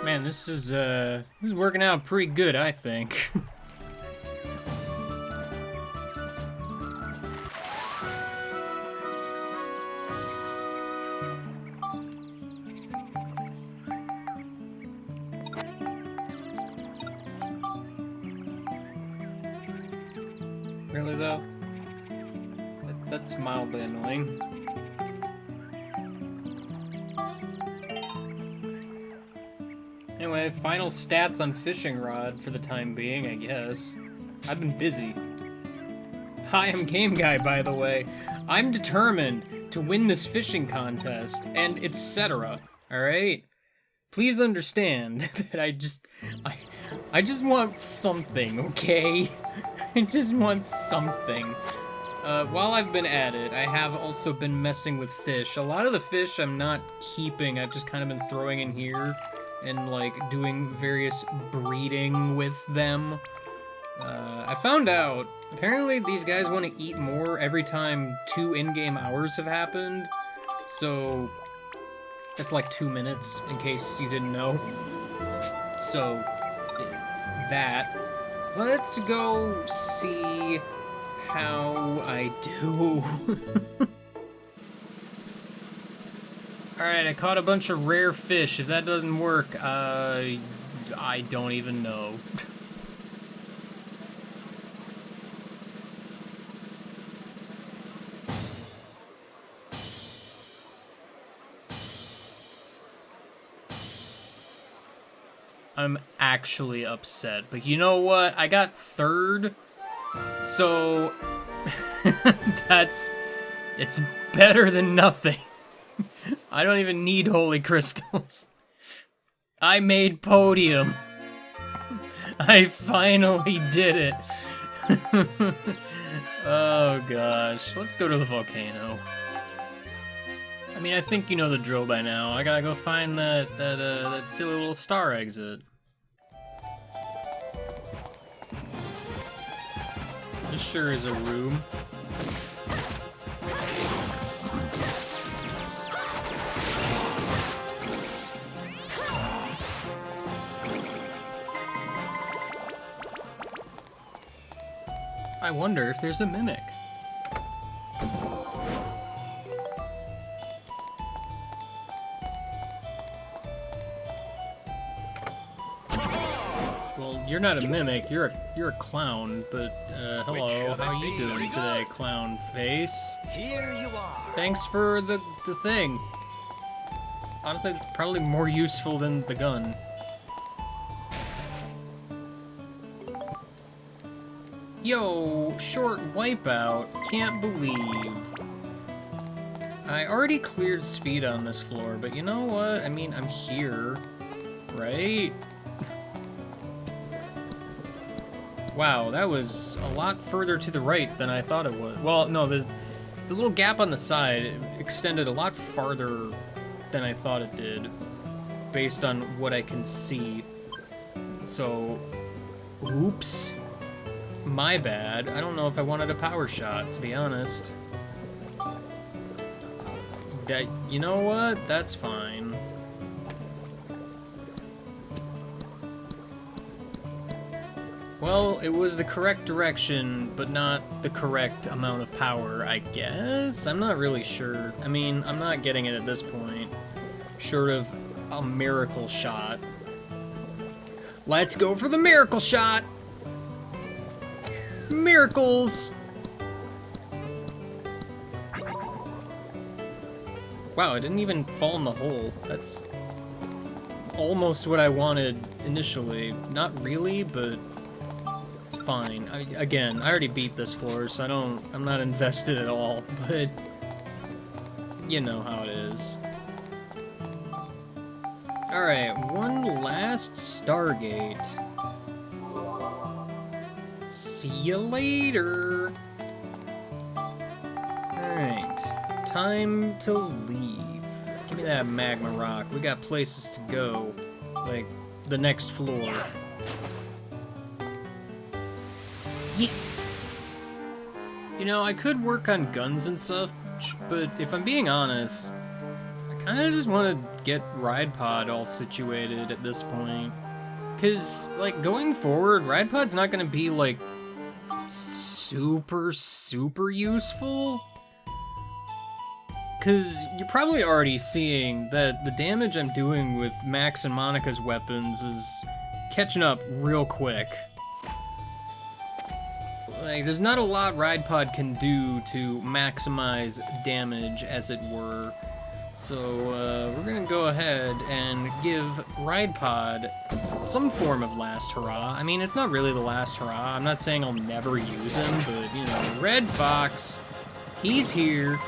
Man, this is working out pretty good, I think. Really though? That's mildly annoying. Anyway, final stats on fishing rod for the time being, I guess. I've been busy. Hi, I'm Game Guy, by the way. I'm determined to win this fishing contest, and etc. Alright? Please understand that I just want something, okay? I just want something. While I've been at it, I have also been messing with fish. A lot of the fish I'm not keeping, I've just kind of been throwing in here and like doing various breeding with them. I found out, apparently these guys want to eat more every time 2 in-game hours have happened. So that's like 2 minutes, in case you didn't know. So, that. Let's go see how I do. Alright, I caught a bunch of rare fish. If that doesn't work, I don't even know. I'm actually upset, but you know what? I got 3rd, so it's better than nothing. I don't even need holy crystals. I made podium. I finally did it. Oh gosh, let's go to the volcano. I mean, I think you know the drill by now. I gotta go find that silly little star exit. This sure is a room. I wonder if there's a mimic. Well, you're not a mimic, you're a clown, but hello, how are you doing today, clown face? Here you are. Thanks for the thing. Honestly, it's probably more useful than the gun. Yo, short wipeout. Can't believe. I already cleared speed on this floor, but you know what? I mean, I'm here, right? Wow, that was a lot further to the right than I thought it was. Well, no, the little gap on the side extended a lot farther than I thought it did, based on what I can see. So, oops. My bad. I don't know if I wanted a power shot, to be honest. You know what? That's fine. Well, it was the correct direction, but not the correct amount of power, I guess? I'm not really sure. I mean, I'm not getting it at this point. Short of a miracle shot. Let's go for the miracle shot! Miracles! Wow, I didn't even fall in the hole. That's almost what I wanted initially. Not really, but it's fine. Again, I already beat this floor, so I'm not invested at all, but you know how it is. Alright, one last Stargate. See you later. Alright, time to leave. Give me that magma rock. We got places to go. Like, the next floor. Yeah. You know, I could work on guns and stuff, but if I'm being honest, I I just want to get Ride Pod all situated at this point. Because, like, going forward, Ride Pod's not going to be, like, super useful. Because you're probably already seeing that the damage I'm doing with Max and Monica's weapons is catching up real quick. Like, there's not a lot Ride Pod can do to maximize damage, as it were. So, we're gonna go ahead and give Ride Pod some form of last hurrah. I mean, it's not really the last hurrah. I'm not saying I'll never use him, but, you know, Red Fox, he's here.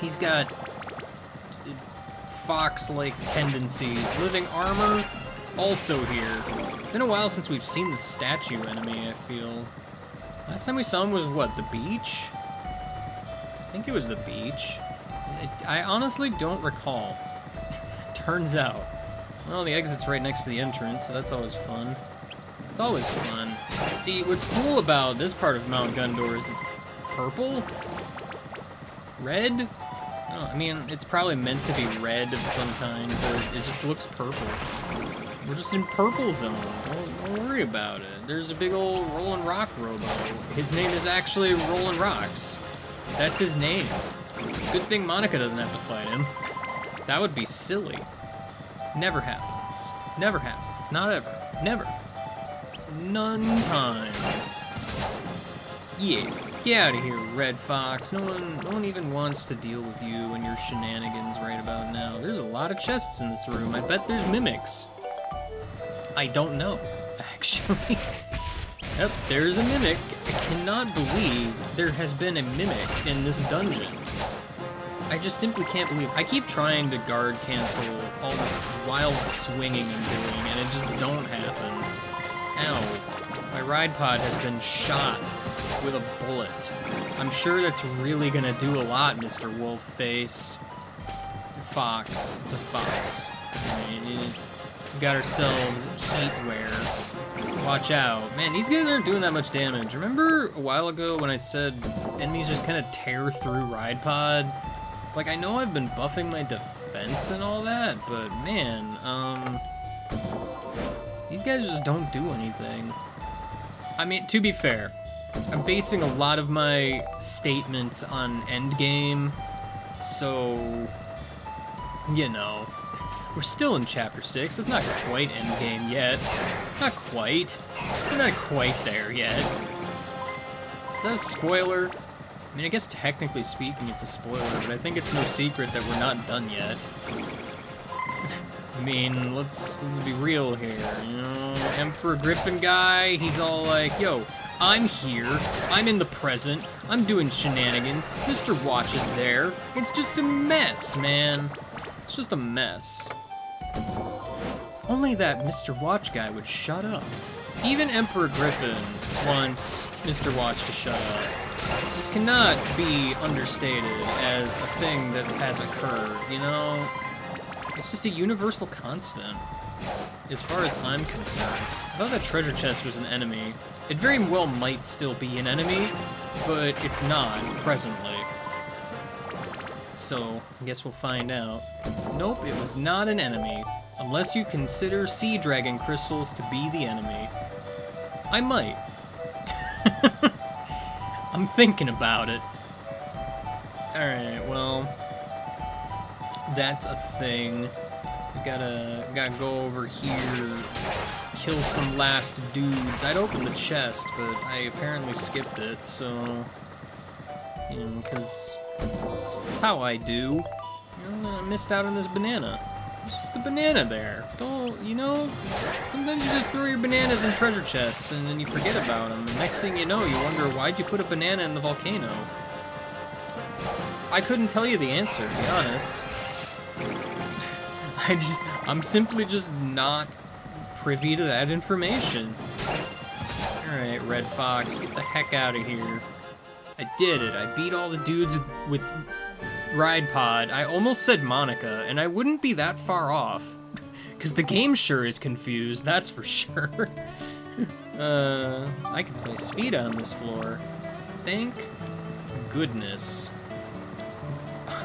He's got fox-like tendencies. Living Armor, also here. Been a while since we've seen the statue enemy, I feel. Last time we saw him was, what, the beach? I think it was the beach. I honestly don't recall. Turns out. Well, the exit's right next to the entrance, so that's always fun. It's always fun. See, what's cool about this part of Mount Gundor is it's purple? Red? Oh, I mean, it's probably meant to be red of some kind, but it just looks purple. We're just in purple zone. Don't worry about it. There's a big old Rollin' Rock robo. His name is actually Rollin' Rocks. That's his name. Good thing Monica doesn't have to fight him. That would be silly. Never happens. Never happens. Not ever. Never. None times. Yeah. Get out of here, Red Fox. No one even wants to deal with you and your shenanigans right about now. There's a lot of chests in this room. I bet there's mimics. I don't know, actually. Yep, there's a mimic. I cannot believe there has been a mimic in this dungeon. I just simply can't believe. I keep trying to guard cancel all this wild swinging I'm doing, and it just don't happen. Ow. My Ride Pod has been shot with a bullet. I'm sure that's really gonna do a lot, Mr. Wolfface. Fox. It's a fox. We got ourselves heatware. Watch out. Man, these guys aren't doing that much damage. Remember a while ago when I said enemies just kind of tear through Ride Pod? Like, I know I've been buffing my defense and all that, but man, these guys just don't do anything. I mean, to be fair, I'm basing a lot of my statements on endgame, so, you know, we're still in Chapter 6. It's not quite endgame yet. Not quite. We're not quite there yet. Is that a spoiler? I mean, I guess technically speaking it's a spoiler, but I think it's no secret that we're not done yet. I mean, let's be real here, you know? Emperor Griffin guy, he's all like, yo, I'm here, I'm in the present, I'm doing shenanigans, Mr. Watch is there. It's just a mess, man. It's just a mess. Only that Mr. Watch guy would shut up. Even Emperor Griffin wants Mr. Watch to shut up. This cannot be understated as a thing that has occurred, you know? It's just a universal constant, as far as I'm concerned. I thought that treasure chest was an enemy. It very well might still be an enemy, but it's not, presently. So, I guess we'll find out. Nope, it was not an enemy, unless you consider sea dragon crystals to be the enemy. I might. I'm thinking about it. Alright, well, that's a thing. We gotta go over here, kill some last dudes. I'd open the chest, but I apparently skipped it, so, you know, because that's how I do. You know, I missed out on this banana. There's just a banana there. Don't, you know, sometimes you just throw your bananas in treasure chests and then you forget about them. The next thing you know, you wonder, why'd you put a banana in the volcano? I couldn't tell you the answer, to be honest. I'm simply just not privy to that information. Alright, Red Fox, get the heck out of here. I did it. I beat all the dudes with Ride Pod. I almost said Monica, and I wouldn't be that far off. Because the game sure is confused, that's for sure. I can place Vita on this floor. Thank goodness.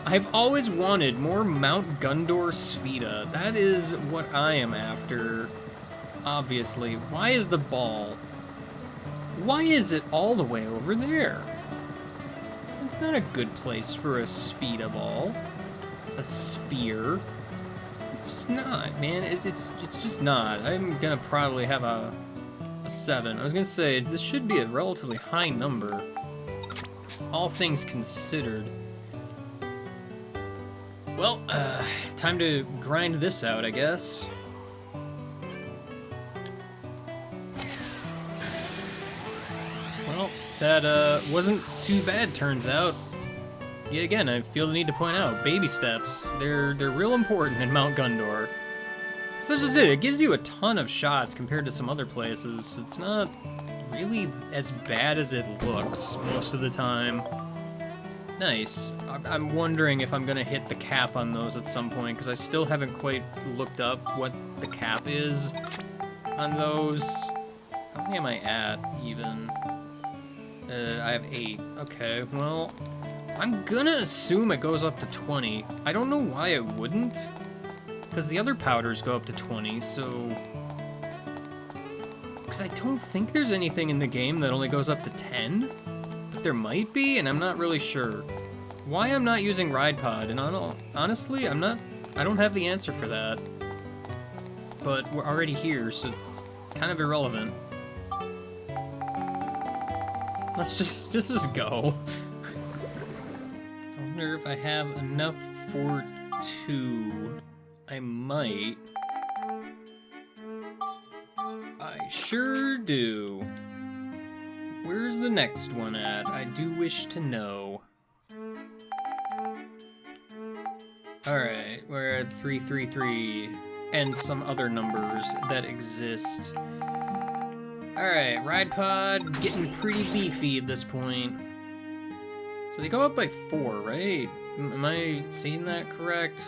I've always wanted more Mount Gundor Spheda. That is what I am after, obviously. Why is the ball? Why is it all the way over there? It's not a good place for a Spheda ball. A sphere. It's just not, man. It's just not. I'm gonna probably have a 7. I was gonna say, this should be a relatively high number, all things considered. Well, time to grind this out, I guess. Well, that wasn't too bad, turns out. Yet again, I feel the need to point out, baby steps, they're real important in Mount Gundor. So that's just it. It gives you a ton of shots compared to some other places. It's not really as bad as it looks most of the time. Nice. I'm wondering if I'm gonna hit the cap on those at some point, because I still haven't quite looked up what the cap is on those. How many am I at, even? I have 8. Okay, well, I'm gonna assume it goes up to 20. I don't know why it wouldn't, because the other powders go up to 20, so... Because I don't think there's anything in the game that only goes up to 10, but there might be, and I'm not really sure. Why I'm not using Ride Pod, and honestly, I don't have the answer for that. But we're already here, so it's kind of irrelevant. Let's just go. I wonder if I have enough for 2. I might. I sure do. Where's the next one at? I do wish to know. Alright, we're at 333, and some other numbers that exist. Alright, Ride Pod getting pretty beefy at this point. So they go up by 4, right? Am I seeing that correct?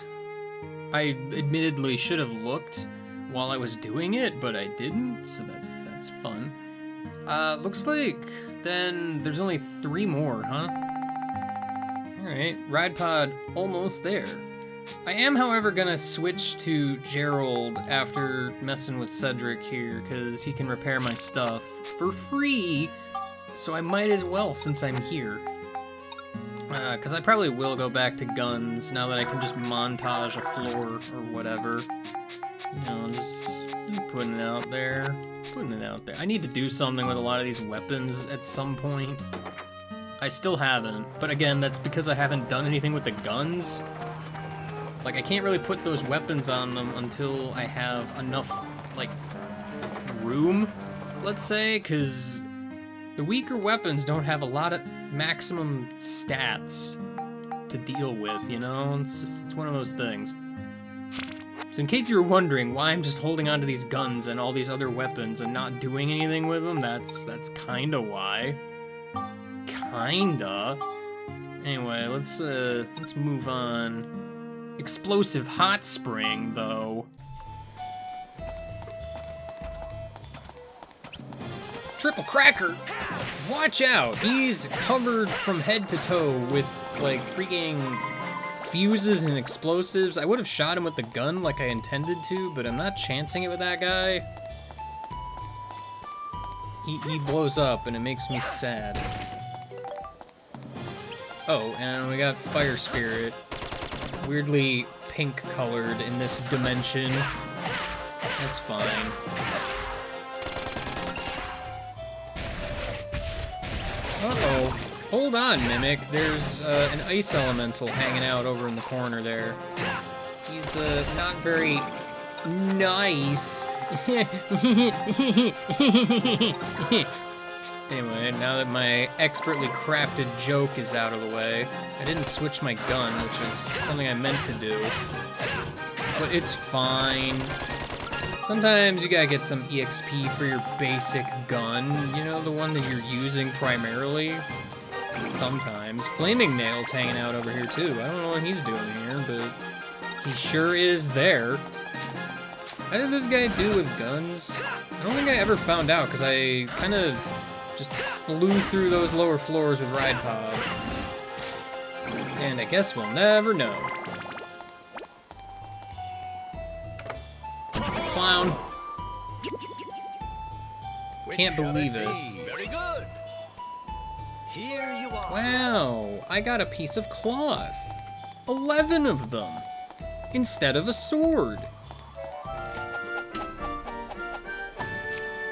I admittedly should have looked while I was doing it, but I didn't, so that's fun. Looks like then there's only 3 more, huh? Alright, Ride Pod almost there. I am, however, gonna switch to Gerald after messing with Cedric here, because he can repair my stuff for free, so I might as well since I'm here. Because I probably will go back to guns now that I can just montage a floor or whatever. You know, just putting it out there. Putting it out there. I need to do something with a lot of these weapons at some point. I still haven't, but again, that's because I haven't done anything with the guns. Like, I can't really put those weapons on them until I have enough, like, room, let's say, because the weaker weapons don't have a lot of maximum stats to deal with, you know? It's one of those things. So in case you were wondering why I'm just holding on to these guns and all these other weapons and not doing anything with them, that's kinda why. Kinda. Anyway, let's move on. Explosive hot spring, though. Triple cracker! Watch out! He's covered from head to toe with, like, freaking fuses and explosives. I would have shot him with the gun like I intended to, but I'm not chancing it with that guy. He blows up, and it makes me sad. Oh, and we got Fire Spirit. Weirdly pink-colored in this dimension. That's fine. Uh-oh. Hold on, Mimic. There's an ice elemental hanging out over in the corner there. He's not very nice. Anyway, now that my expertly crafted joke is out of the way, I didn't switch my gun, which is something I meant to do. But it's fine. Sometimes you gotta get some EXP for your basic gun, you know, the one that you're using primarily. Sometimes. Flaming Nail's hanging out over here too. I don't know what he's doing here, but he sure is there. How did this guy do with guns? I don't think I ever found out, because I kind of just flew through those lower floors with Ride Pod. And I guess we'll never know. Clown. Can't believe it. Very good. Here you are. Wow, I got a piece of cloth. 11 of them. Instead of a sword.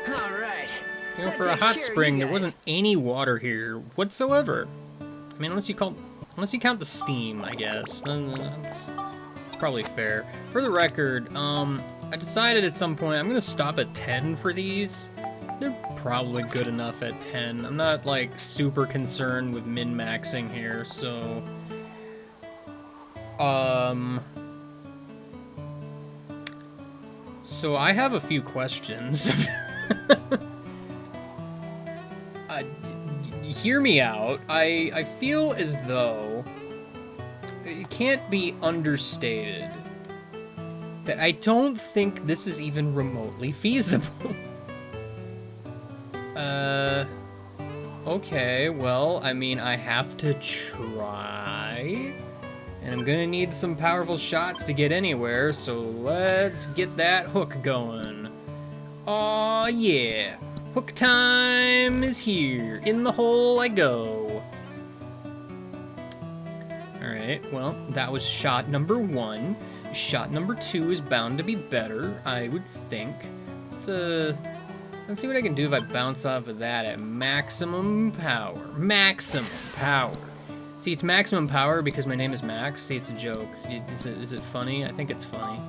All right. You know, for a hot spring, there wasn't any water here whatsoever. I mean, unless you count the steam, I guess. Then that's probably fair. For the record, I decided at some point I'm gonna stop at 10 for these. They're probably good enough at 10. I'm not like super concerned with min-maxing here, so so I have a few questions. Hear me out. I feel as though it can't be understated that I don't think this is even remotely feasible. Okay, well, I mean, I have to try. And I'm gonna need some powerful shots to get anywhere, so let's get that hook going. Aw, yeah. Hook time is here. In the hole I go. Alright, well, that was shot number 1. Shot number 2 is bound to be better, I would think. Let's see what I can do if I bounce off of that at maximum power. Maximum power. See, it's maximum power because my name is Max. See, it's a joke. Is it funny? I think it's funny.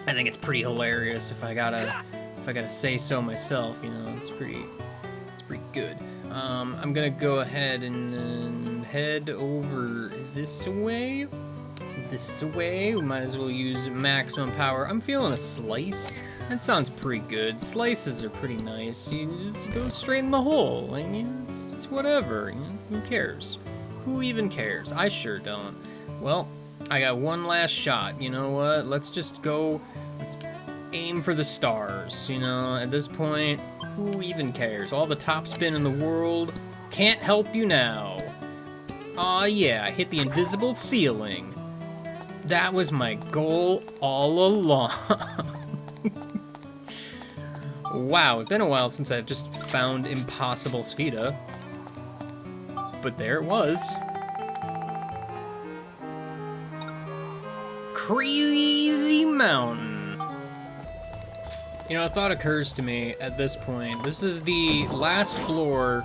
I think it's pretty hilarious if I gotta say so myself, you know. It's pretty good. I'm gonna go ahead and head over this way. This way. We might as well use maximum power. I'm feeling a slice. That sounds pretty good. Slices are pretty nice. You just go straight in the hole. I mean, it's whatever. You know, who cares? Who even cares? I sure don't. Well, I got one last shot. You know what? Let's just go. Let's aim for the stars. You know, at this point, who even cares? All the topspin in the world can't help you now. Aw, yeah, I hit the invisible ceiling. That was my goal all along. Wow, it's been a while since I've just found Impossible Spheda. But there it was. Crazy Mountain. You know, a thought occurs to me at this point. This is the last floor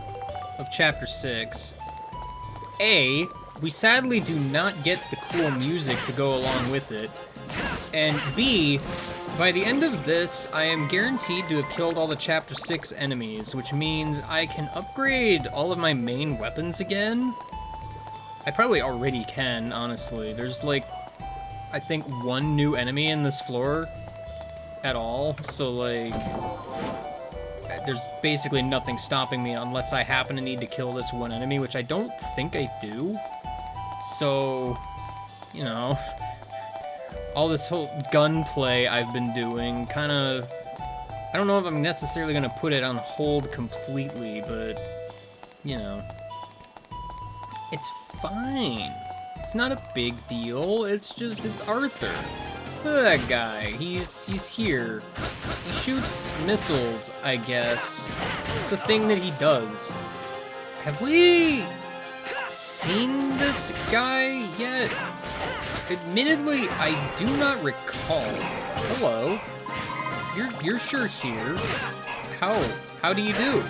of Chapter 6. A, we sadly do not get the cool music to go along with it. And B, by the end of this, I am guaranteed to have killed all the Chapter 6 enemies, which means I can upgrade all of my main weapons again. I probably already can, honestly. There's like, I think one new enemy in this floor at all, so like, there's basically nothing stopping me unless I happen to need to kill this one enemy, which I don't think I do. So, you know, all this whole gunplay I've been doing, kind of, I don't know if I'm necessarily going to put it on hold completely, but, you know, it's fine. It's not a big deal, it's Arthur. Look at that guy, he's here. He shoots missiles, I guess. It's a thing that he does. Have we seen this guy yet? Admittedly, I do not recall. Hello. You're sure here. How do you do?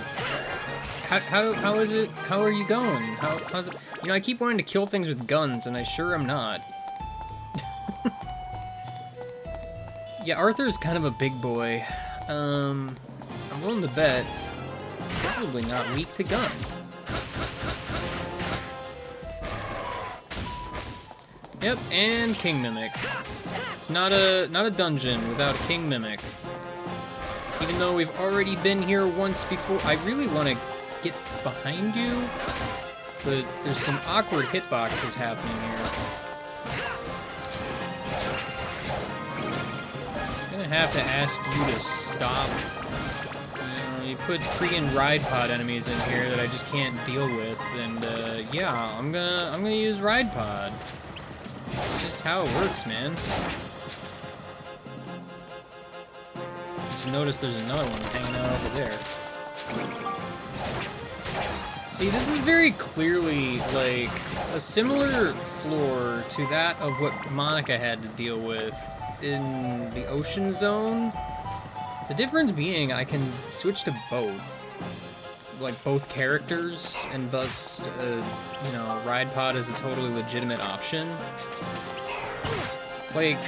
How is it? How are you going? How's it? You know, I keep wanting to kill things with guns, and I sure am not. Yeah, Arthur's kind of a big boy. I'm willing to bet probably not weak to gun. Yep, and King Mimic. It's not a dungeon without a King Mimic. Even though we've already been here once before, I really want to get behind you, but there's some awkward hitboxes happening here. I'm gonna have to ask you to stop. You know, you put freaking ride pod enemies in here that I just can't deal with, and yeah, I'm gonna use ride pod. It's just how it works, man. Just notice there's another one hanging out over there. See, this is very clearly like a similar floor to that of what Monica had to deal with in the ocean zone. The difference being I can switch to both, like both characters, and thus, you know, ride pod is a totally legitimate option. Like,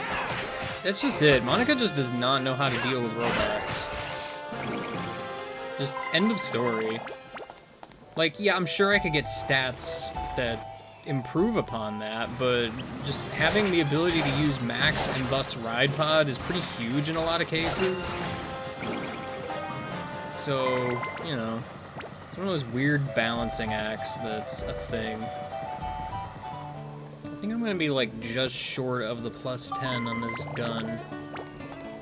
that's just it. Monica just does not know how to deal with robots. Just end of story. Like, yeah, I'm sure I could get stats that improve upon that, but just having the ability to use max and thus ride pod is pretty huge in a lot of cases. So, you know, it's one of those weird balancing acts that's a thing. I think I'm gonna be like just short of the +10 on this gun.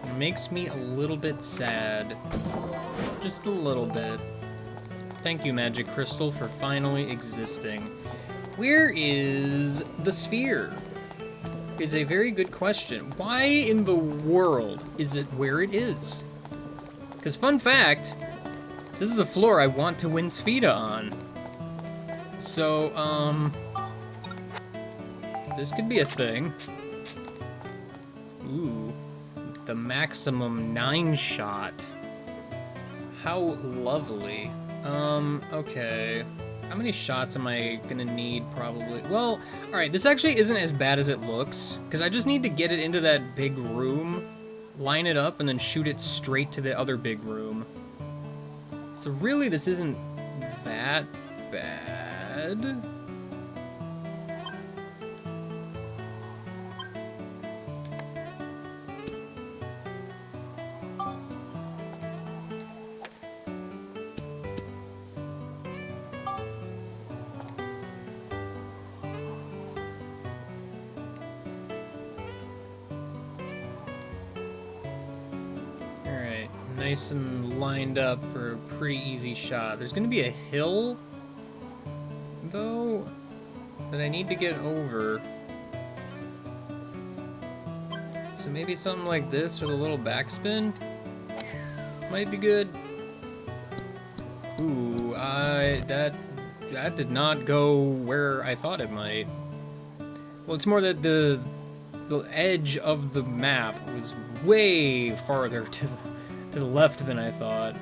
It makes me a little bit sad. Just a little bit. Thank you, Magic Crystal, for finally existing. Where is the sphere? Is a very good question. Why in the world is it where it is? Because fun fact, this is a floor I want to win Spheda on. So, this could be a thing. Ooh, the maximum 9 shot. How lovely. Okay. How many shots am I gonna need, probably? Well, alright, this actually isn't as bad as it looks, because I just need to get it into that big room, line it up, and then shoot it straight to the other big room. So really, this isn't that bad. Nice and lined up for a pretty easy shot. There's gonna be a hill, though, that I need to get over. So maybe something like this with a little backspin might be good. Ooh, that did not go where I thought it might. Well, it's more that the edge of the map was way farther to the left than I thought.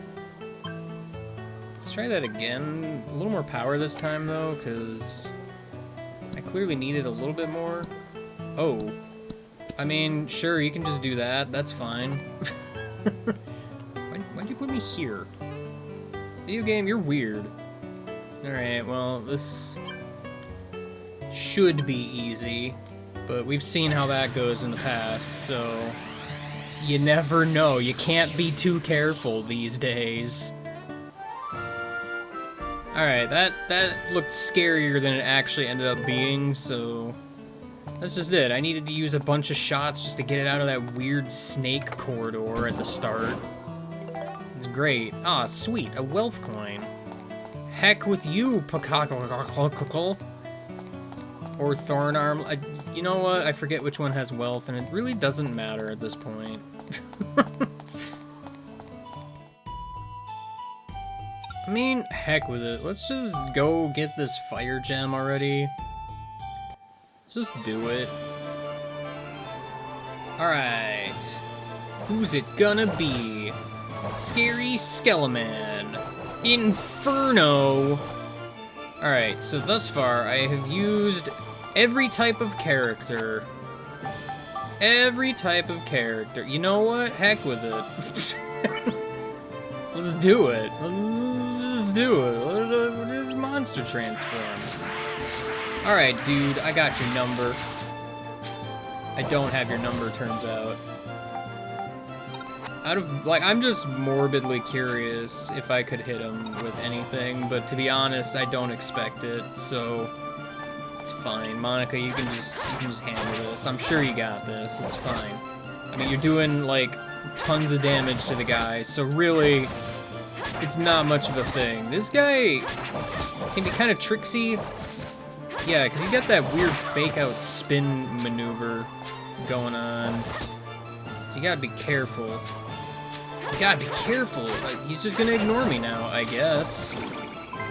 Let's try that again. A little more power this time, though, because I clearly needed a little bit more. Oh. I mean, sure, you can just do that. That's fine. Why'd you put me here? Video game, you're weird. Alright, well, this should be easy, but we've seen how that goes in the past, so you never know. You can't be too careful these days. Alright, that looked scarier than it actually ended up being, so that's just it. I needed to use a bunch of shots just to get it out of that weird snake corridor at the start. It's great. Ah, sweet, a wealth coin. Heck with you, Pakakakakakakal. Or Thornarm. You know what? I forget which one has wealth, and it really doesn't matter at this point. I mean, heck with it. Let's just go get this fire gem already. Let's just do it. Alright. Who's it gonna be? Scary Skeleman. Inferno. Alright, so thus far I have used every type of character. Every type of character. You know what? Heck with it. Let's do it. Let's just do it. What is monster transform? Alright, dude, I got your number. I don't have your number, turns out. I'm just morbidly curious if I could hit him with anything, but to be honest, I don't expect it, so it's fine. Monica, you can just handle this. I'm sure you got this. It's fine. I mean, you're doing, like, tons of damage to the guy, so really, it's not much of a thing. This guy can be kind of tricksy. Yeah, because he got that weird fake-out spin maneuver going on. So you gotta be careful. You gotta be careful. He's just gonna ignore me now, I guess.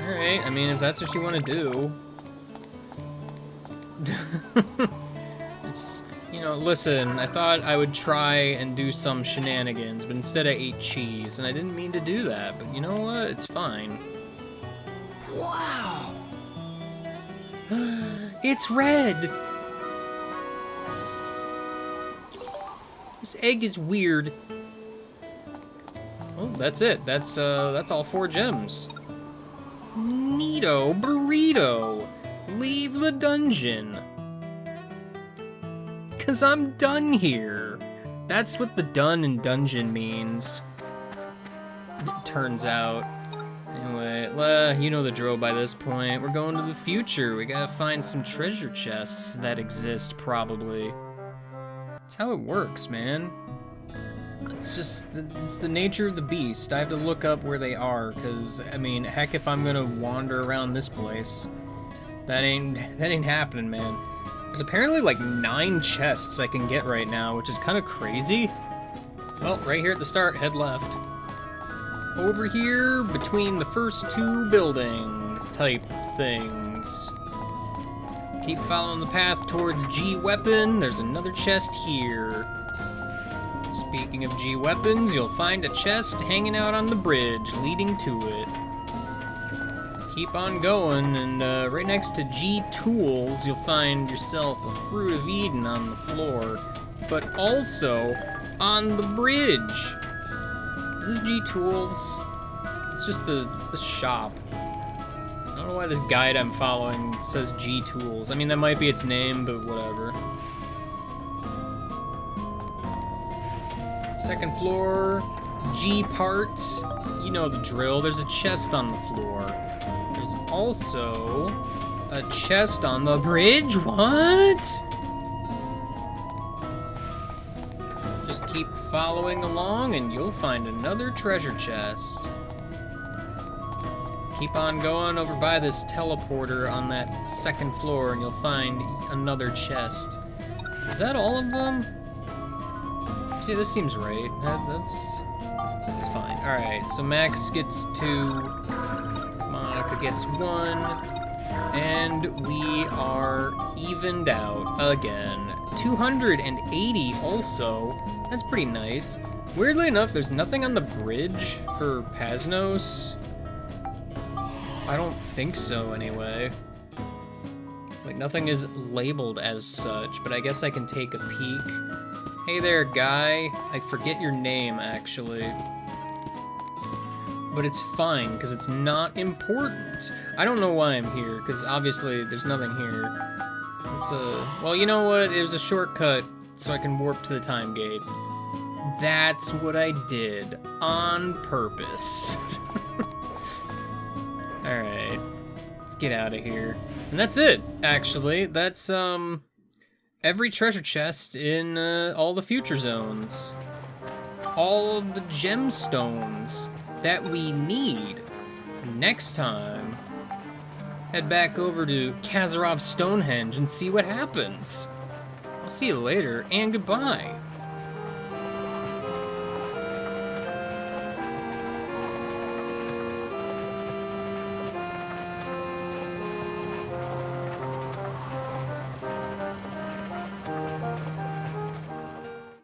Alright, I mean, if that's what you want to do. It's, you know, listen, I thought I would try and do some shenanigans, but instead I ate cheese, and I didn't mean to do that, but you know what? It's fine. Wow! It's red! This egg is weird. Oh, that's it. That's all 4 gems. Neato burrito! Leave the dungeon! 'Cause I'm done here. That's what the done in dungeon means. It turns out. Anyway, you know the drill by this point. We're going to the future. We gotta find some treasure chests that exist, probably. That's how it works, man. It's the nature of the beast. I have to look up where they are, because, I mean, heck, if I'm gonna wander around this place, that ain't happening, man. There's apparently like 9 chests I can get right now, which is kind of crazy. Well, right here at the start, head left. Over here, between the first 2 building type things. Keep following the path towards G weapon. There's another chest here. Speaking of G weapons, you'll find a chest hanging out on the bridge leading to it. Keep on going, and right next to G tools, you'll find yourself a Fruit of Eden on the floor, but also on the bridge. Is this G tools? It's just the shop. I don't know why this guide I'm following says G tools. I mean, that might be its name, but whatever. Second floor, G parts. You know the drill. There's a chest on the floor. There's also a chest on the bridge. What? Just keep following along and you'll find another treasure chest. Keep on going over by this teleporter on that second floor and you'll find another chest. Is that all of them? See, this seems right. That's fine. Alright, so Max gets 2, Monica gets 1, and we are evened out again. 280 also. That's pretty nice. Weirdly enough, there's nothing on the bridge for Pasnos. I don't think so, anyway. Like, nothing is labeled as such, but I guess I can take a peek. Hey there, guy. I forget your name, actually. But it's fine, because it's not important. I don't know why I'm here, because obviously there's nothing here. It's well, you know what? It was a shortcut, so I can warp to the time gate. That's what I did. On purpose. Alright. Let's get out of here. And that's it, actually. That's, every treasure chest in all the future zones. All of the gemstones that we need. Next time, head back over to Kazarov's Stonehenge and see what happens. I'll see you later, and goodbye.